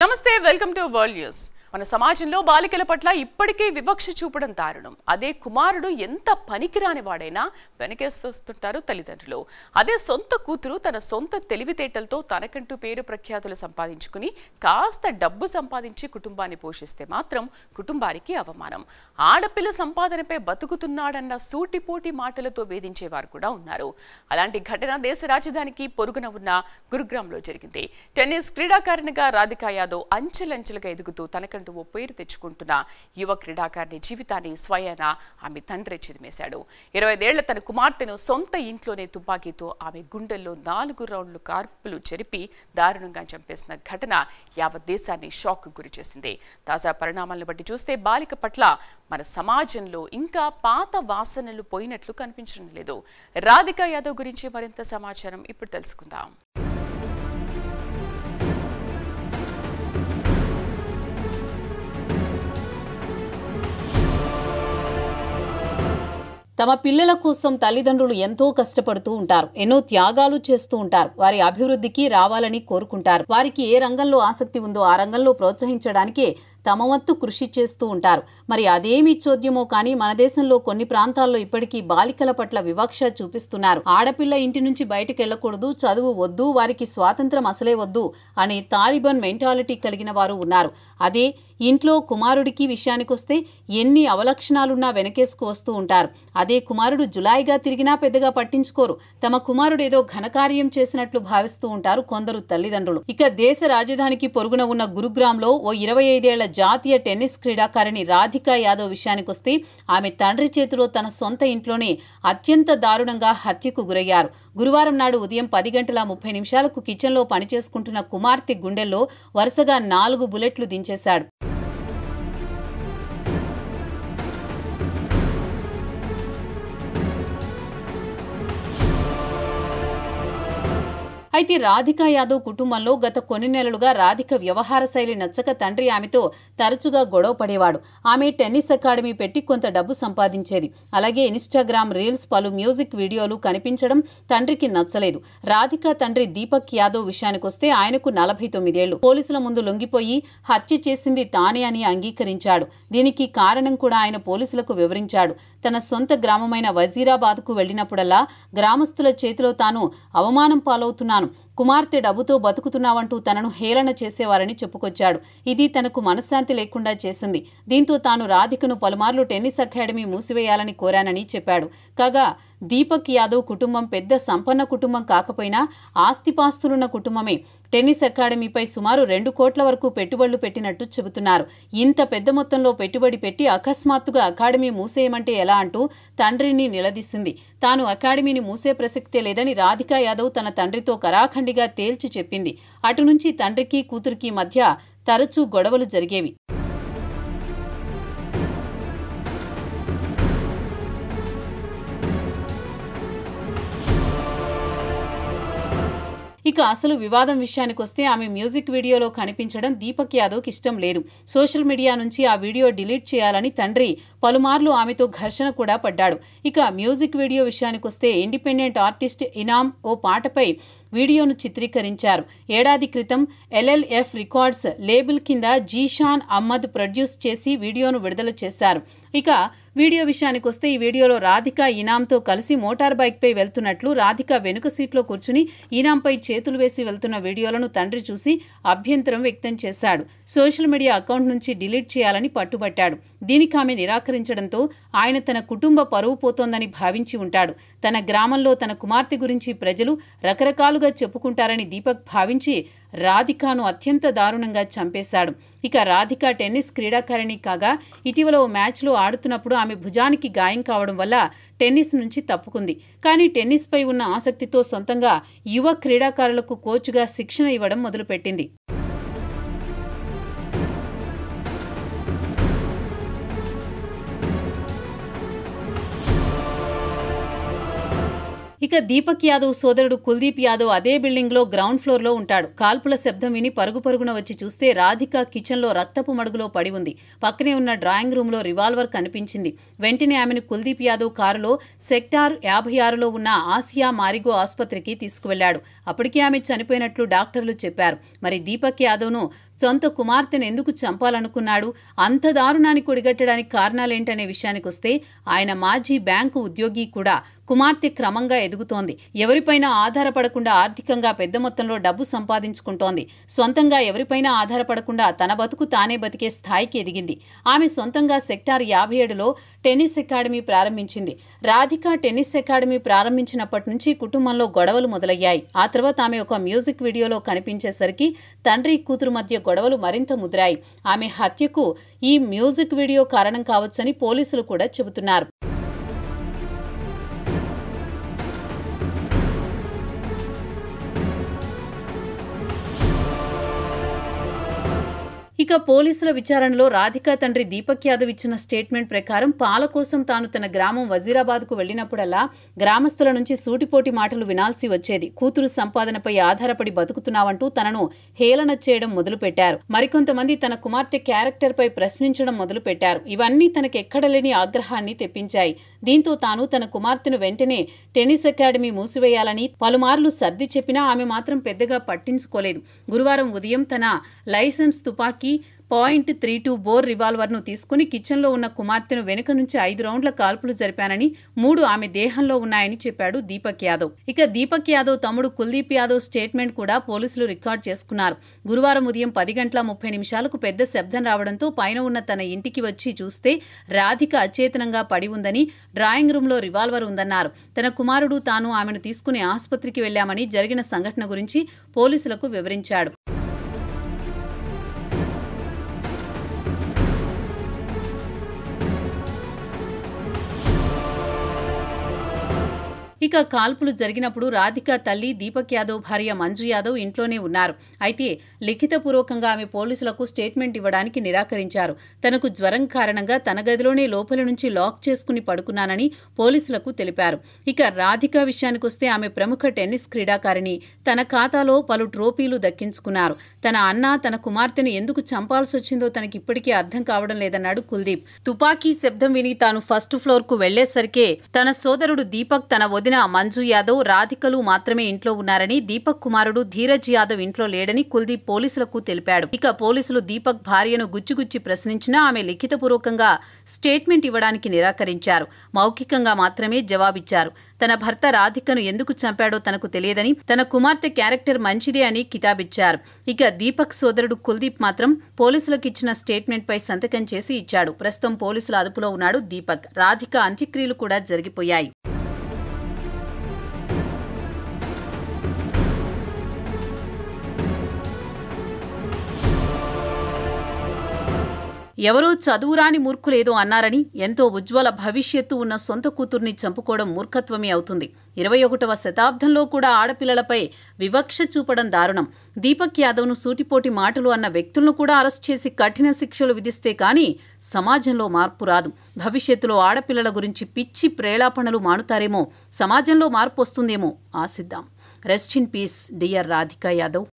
నమస్తే welcome to world news. మన సమాజంలో బాలికల పట్ల ఇప్పటికే వివక్ష చూపడం దారుణం. అదే కుమారుడు ఎంత పనికిరాని వాడైనా వెనకేస్తుంటారు తల్లిదండ్రులు. అదే సొంత కూతురు తన సొంత తెలివితేటలతో తనకంటూ పేరు ప్రఖ్యాతులు సంపాదించుకుని కాస్త డబ్బు సంపాదించి కుటుంబాన్ని పోషిస్తే మాత్రం కుటుంబానికి అవమానం. ఆడపిల్ల సంపాదనపై బతుకుతున్నాడన్న సూటిపోటి మాటలతో వేధించేవారు కూడా ఉన్నారు. అలాంటి ఘటన దేశ రాజధానికి పొరుగున ఉన్న గురుగ్రామ్లో జరిగింది. టెన్నిస్ క్రీడాకారిణిగా రాధికా యాదవ్ అంచెలంచెలుగా ఎదుగుతూ తనకంటూ ఓ పేరు తెచ్చుకుంటున్న యువ క్రీడాకారిణి జీవితాన్ని స్వయాన ఆమె తండ్రి చిదిమేశాడు. 25 ఏళ్ల తన కుమార్తెను సొంత ఇంట్లోనే తుపాకీతో ఆమె గుండెల్లో 4 రౌండ్లు కార్పులు చెరిపి దారుణంగా చంపేసిన ఘటన యావత్ దేశాన్ని షాక్ గురి చేసింది. తాజా పరిణామాలను బట్టి చూస్తే బాలిక పట్ల మన సమాజంలో ఇంకా పాత వాసనలు పోయినట్లు కనిపించడం లేదు. రాధికా యాదవ్ గురించి మరింత సమాచారం ఇప్పుడు తెలుసుకుందాం. తమ పిల్లల కోసం తల్లిదండ్రులు ఎంతో కష్టపడుతూ ఉంటారు. ఎన్నో త్యాగాలు చేస్తూ ఉంటారు. వారి అభివృద్ధికి రావాలని కోరుకుంటారు. వారికి ఏ రంగంలో ఆసక్తి ఉందో ఆ రంగంలో ప్రోత్సహించడానికి తమ వంతు కృషి చేస్తూ ఉంటారు. మరి అదేమి చోద్యమో కానీ మన దేశంలో కొన్ని ప్రాంతాల్లో ఇప్పటికీ బాలికల పట్ల వివక్ష చూపిస్తున్నారు. ఆడపిల్ల ఇంటి నుంచి బయటకు వెళ్లకూడదు, చదువు వద్దు, వారికి స్వాతంత్రం అసలే వద్దు అనే తాలిబాన్ మెంటాలిటీ కలిగిన వారు ఉన్నారు. అదే ఇంట్లో కుమారుడికి విషయానికొస్తే ఎన్ని అవలక్షణాలున్నా వెనకేసుకు వస్తూ ఉంటారు. అదే కుమారుడు జులాయిగా తిరిగినా పెద్దగా పట్టించుకోరు. తమ కుమారుడు ఏదో ఘనకార్యం చేసినట్లు భావిస్తూ ఉంటారు కొందరు తల్లిదండ్రులు. ఇక దేశ రాజధానికి పొరుగున ఉన్న గురుగ్రామ్లో ఓ 25 ఏళ్ల జాతీయ టెన్నిస్ క్రీడాకారిణి రాధికా యాదవ్ విషయానికొస్తే ఆమె తండ్రి చేతిలో తన సొంత ఇంట్లోనే అత్యంత దారుణంగా హత్యకు గురయ్యారు. గురువారం నాడు ఉదయం 10:30 కిచెన్లో పనిచేసుకుంటున్న కుమార్తె గుండెల్లో వరుసగా 4 బుల్లెట్లు దించేశాడు. అయితే రాధికా యాదవ్ కుటుంబంలో గత కొన్ని నెలలుగా రాధిక వ్యవహార శైలి నచ్చక తండ్రి ఆమెతో తరచుగా గొడవ పడేవాడు. ఆమె టెన్నిస్ అకాడమీ పెట్టి కొంత డబ్బు సంపాదించేది. అలాగే ఇన్స్టాగ్రామ్ రీల్స్, పలు మ్యూజిక్ వీడియోలు కనిపించడం తండ్రికి నచ్చలేదు. రాధిక తండ్రి దీపక్ యాదవ్ విషయానికొస్తే ఆయనకు 49 ఏళ్లు. పోలీసుల ముందు లొంగిపోయి హత్య చేసింది తానే అని అంగీకరించాడు. దీనికి కారణం కూడా ఆయన పోలీసులకు వివరించాడు. తన సొంత గ్రామమైన వజీరాబాద్కు వెళ్లినప్పుడల్లా గ్రామస్తుల చేతిలో తాను అవమానం పాలవుతున్నాను, కుమార్తె డబ్బుతో బతుకుతున్నావంటూ తనను హేళన చేసేవారని చెప్పుకొచ్చాడు. ఇది తనకు మనశ్శాంతి లేకుండా చేసింది. దీంతో తాను రాధికను పలుమార్లు టెన్నిస్ అకాడమీ మూసివేయాలని కోరానని చెప్పాడు. కాగా దీపక్ యాదవ్ కుటుంబం పెద్ద సంపన్న కుటుంబం కాకపోయినా ఆస్తిపాస్తులున్న కుటుంబమే. టెన్నిస్ అకాడమీపై సుమారు 2 కోట్ల వరకు పెట్టుబడులు పెట్టినట్టు చెబుతున్నారు. ఇంత పెద్ద మొత్తంలో పెట్టుబడి పెట్టి అకస్మాత్తుగా అకాడమీ మూసేయమంటే ఎలా అంటూ తండ్రిని నిలదీసింది. తాను అకాడమీని మూసే ప్రసక్తే లేదని రాధికా యాదవ్ తన తండ్రితో కరాఖండిగా తేల్చి చెప్పింది. అటు నుంచి తండ్రికి కూతురికి మధ్య తరచూ గొడవలు జరిగేవి. ఇక అసలు వివాదం విషయానికొస్తే ఆమె మ్యూజిక్ వీడియోలో కనిపించడం దీపక్ యాదవ్కి ఇష్టం లేదు. సోషల్ మీడియా నుంచి ఆ వీడియో డిలీట్ చేయాలని తండ్రి పలుమార్లు ఆమెతో ఘర్షణ కూడా పడ్డాడు. ఇక మ్యూజిక్ వీడియో విషయానికొస్తే ఇండిపెండెంట్ ఆర్టిస్ట్ ఇనామ్ ఓ పాటపై వీడియోను చిత్రీకరించారు. ఏడాది క్రితం LLF రికార్డ్స్ లేబుల్ కింద జీషాన్ అహ్మద్ ప్రొడ్యూస్ చేసి వీడియోను విడుదల చేశారు. ఇక వీడియో విషయానికొస్తే ఈ వీడియోలో రాధిక ఇనామ్తో కలిసి మోటార్ బైక్పై వెళ్తున్నట్లు, రాధిక వెనుక సీట్లో కూర్చుని ఇనాంపై చేతులు వేసి వెళ్తున్న వీడియోలను తండ్రి చూసి అభ్యంతరం వ్యక్తం చేశాడు. సోషల్ మీడియా అకౌంట్ నుంచి డిలీట్ చేయాలని పట్టుబట్టాడు. దీనికి ఆమె నిరాకరించడంతో ఆయన తన కుటుంబ పరువు పోతోందని భావించి ఉంటాడు. తన గ్రామంలో తన కుమార్తె గురించి ప్రజలు రకరకాలుగా చెప్పుకుంటారని దీపక్ భావించి రాధికాను అత్యంత దారుణంగా చంపేశాడు. ఇక రాధిక టెన్నిస్ క్రీడాకారిణి కాగా ఇటీవల ఓ మ్యాచ్లో ఆడుతున్నప్పుడు ఆమె భుజానికి గాయం కావడం వల్ల టెన్నిస్ నుంచి తప్పుకుంది. కానీ టెన్నిస్పై ఉన్న ఆసక్తితో సొంతంగా యువ క్రీడాకారులకు కోచ్గా శిక్షణ ఇవ్వడం మొదలుపెట్టింది. ఇక దీపక్ యాదవ్ సోదరుడు కుల్దీప్ యాదవ్ అదే బిల్డింగ్లో గ్రౌండ్ ఫ్లోర్లో ఉంటాడు. కాల్పుల శబ్దం విని పరుగుపరుగున వచ్చి చూస్తే రాధిక కిచెన్లో రక్తపు మడుగులో పడి ఉంది. పక్కనే ఉన్న డ్రాయింగ్ రూమ్లో రివాల్వర్ కనిపించింది. వెంటనే ఆమెను కుల్దీప్ యాదవ్ కారులో సెక్టార్ 56లో ఉన్న ఆసియా మారిగో ఆసుపత్రికి తీసుకువెళ్లాడు. అప్పటికే ఆమె చనిపోయినట్లు డాక్టర్లు చెప్పారు. మరి దీపక్ యాదవ్ను సొంత కుమార్తెను ఎందుకు చంపాలనుకున్నాడు, అంత దారుణానికి ఒడిగట్టడానికి కారణాలేంటనే విషయానికొస్తే ఆయన మాజీ బ్యాంకు ఉద్యోగి కూడా. కుమార్తె క్రమంగా ఎదుగుతోంది. ఎవరిపైనా ఆధారపడకుండా ఆర్థికంగా పెద్ద మొత్తంలో డబ్బు సంపాదించుకుంటోంది. సొంతంగా ఎవరిపైనా ఆధారపడకుండా తన బతుకు తానే బతికే స్థాయికి ఎదిగింది. ఆమె సొంతంగా సెక్టార్ 57లో టెన్నిస్ అకాడమీ ప్రారంభించింది. రాధిక టెన్నిస్ అకాడమీ ప్రారంభించినప్పటి నుంచి కుటుంబంలో గొడవలు మొదలయ్యాయి. ఆ తర్వాత ఆమె ఒక మ్యూజిక్ వీడియోలో కనిపించేసరికి తండ్రి కూతురు మధ్య గొడవలు మరింత ముదిరాయి. ఆమె హత్యకు ఈ మ్యూజిక్ వీడియో కారణం కావచ్చని పోలీసులు కూడా చెబుతున్నారు. ఇక పోలీసుల విచారణలో రాధిక తండ్రి దీపక్ యాదవ్ ఇచ్చిన స్టేట్మెంట్ ప్రకారం పాల కోసం తాను తన గ్రామం వజీరాబాద్కు వెళ్లినప్పుడల్లా గ్రామస్తుల నుంచి సూటిపోటి మాటలు వినాల్సి వచ్చేది. కూతురు సంపాదనపై ఆధారపడి బతుకుతున్నావంటూ తనను హేళన చేయడం మొదలుపెట్టారు. మరికొంతమంది తన కుమార్తె క్యారెక్టర్పై ప్రశ్నించడం మొదలుపెట్టారు. ఇవన్నీ తనకెక్కడలేని ఆగ్రహాన్ని తెప్పించాయి. దీంతో తాను తన కుమార్తెను వెంటనే టెన్నిస్ అకాడమీ మూసివేయాలని పలుమార్లు సర్ది చెప్పినా ఆమె మాత్రం పెద్దగా పట్టించుకోలేదు. గురువారం ఉదయం తన లైసెన్స్ తుపాకీ .32 బోర్ రివాల్వర్ను తీసుకుని కిచెన్లో ఉన్న కుమార్తెను వెనుక నుంచి 5 రౌండ్ల కాల్పులు జరిపానని, 3 ఆమె దేహంలో ఉన్నాయని చెప్పాడు దీపక్ యాదవ్. ఇక దీపక్ యాదవ్ తమ్ముడు కుల్దీప్ యాదవ్ స్టేట్మెంట్ కూడా పోలీసులు రికార్డ్ చేసుకున్నారు. గురువారం ఉదయం 10:30 పెద్ద శబ్దం రావడంతో పైన ఉన్న తన ఇంటికి వచ్చి చూస్తే రాధిక అచేతనంగా పడి ఉందని, డ్రాయింగ్ రూమ్లో రివాల్వర్ ఉందన్నారు. తన కుమారుడు తాను ఆమెను తీసుకుని ఆసుపత్రికి వెళ్లామని జరిగిన సంఘటన గురించి పోలీసులకు వివరించాడు. ఇక కాల్పులు జరిగినప్పుడు రాధిక తల్లి దీపక్ యాదవ్ భార్య మంజు యాదవ్ ఇంట్లోనే ఉన్నారు. అయితే లిఖితపూర్వకంగా ఆమె పోలీసులకు స్టేట్మెంట్ ఇవ్వడానికి నిరాకరించారు. తనకు జ్వరం కారణంగా తన గదిలోనే లోపలి నుంచి లాక్ చేసుకుని పడుకున్నానని పోలీసులకు తెలిపారు. ఇక రాధిక విషయానికొస్తే ఆమె ప్రముఖ టెన్నిస్ క్రీడాకారిణి. తన ఖాతాలో పలు ట్రోఫీలు దక్కించుకున్నారు. తన అన్న తన కుమార్తెను ఎందుకు చంపాల్సొచ్చిందో తనకిప్పటికీ అర్థం కావడం లేదన్నాడు కుల్దీప్. తుపాకీ శబ్దం విని తాను ఫస్ట్ ఫ్లోర్కు వెళ్లేసరికే తన సోదరుడు దీపక్, తన వదిన మంజు యాదవ్, రాధికలు మాత్రమే ఇంట్లో ఉన్నారని, దీపక్ కుమారుడు ధీరజ్ యాదవ్ ఇంట్లో లేడని కుల్దీప్ పోలీసులకు తెలిపాడు. ఇక పోలీసులు దీపక్ భార్యను గుచ్చిగుచ్చి ప్రశ్నించినా ఆమె లిఖితపూర్వకంగా స్టేట్మెంట్ ఇవ్వడానికి నిరాకరించారు. మౌఖికంగా మాత్రమే జవాబిచ్చారు. తన భర్త రాధికను ఎందుకు చంపాడో తనకు తెలియదని, తన కుమార్తె క్యారెక్టర్ మంచిదే అని కితాబిచ్చారు. ఇక దీపక్ సోదరుడు కుల్దీప్ మాత్రం పోలీసులకు ఇచ్చిన స్టేట్మెంట్ పై సంతకం చేసి ఇచ్చాడు. ప్రస్తుతం పోలీసుల అదుపులో ఉన్నాడు దీపక్. రాధిక అంత్యక్రియలు కూడా జరిగిపోయాయి. ఎవరో చదువురాని మూర్ఖులేదో అన్నారని, ఎంతో ఉజ్వల భవిష్యత్తు ఉన్న సొంత కూతుర్ని చంపుకోవడం మూర్ఖత్వమే అవుతుంది. 21వ శతాబ్దంలో కూడా ఆడపిల్లలపై వివక్ష చూపడం దారుణం. దీపక్ యాదవ్ను సూటిపోటి మాటలు అన్న వ్యక్తులను కూడా అరెస్ట్ చేసి కఠిన శిక్షలు విధిస్తే కానీ సమాజంలో మార్పు రాదు. భవిష్యత్తులో ఆడపిల్లల గురించి పిచ్చి ప్రేలాపనలు మానుతారేమో, సమాజంలో మార్పు వస్తుందేమో ఆశిద్దాం. Rest in peace dear Radhika Yadav.